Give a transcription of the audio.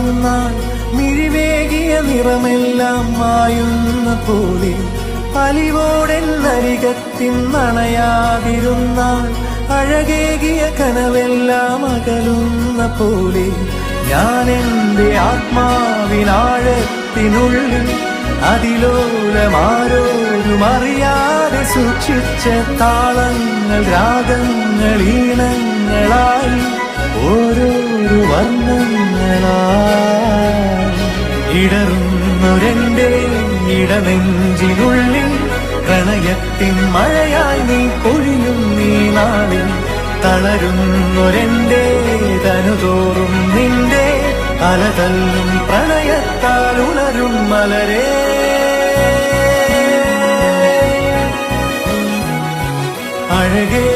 മാറുന്നാൾ മിഴിവേകിയ നിറമെല്ലാം മായുന്ന പോലെ അലിവോടെന്നരികത്തിൻ നണയാതിരുന്നാൾ അഴകേകിയ കനവെല്ലാം അകലുന്ന പോലെ ഞാൻ എൻ്റെ ആത്മാവിനാഴത്തിനുള്ളിൽ അതിലോലമാരോരും അറിയാതെ സൂക്ഷിച്ച താളങ്ങൾ രാഗങ്ങൾ ഈണങ്ങളായി ഓരോരോ വർണ്ണങ്ങളായി ഇടറുന്നൊരെന്റെ ഇടനെഞ്ചിനുള്ളിൽ പ്രണയത്തിൻ മഴയായി നീ പൊഴിയും നീ നാളിൽ തളരുന്നൊരെന്റെ തനുതോറും നിന്റെ അലതല്ലും പ്രണയത്താൽ ഉണരും മലരേ അഴകേ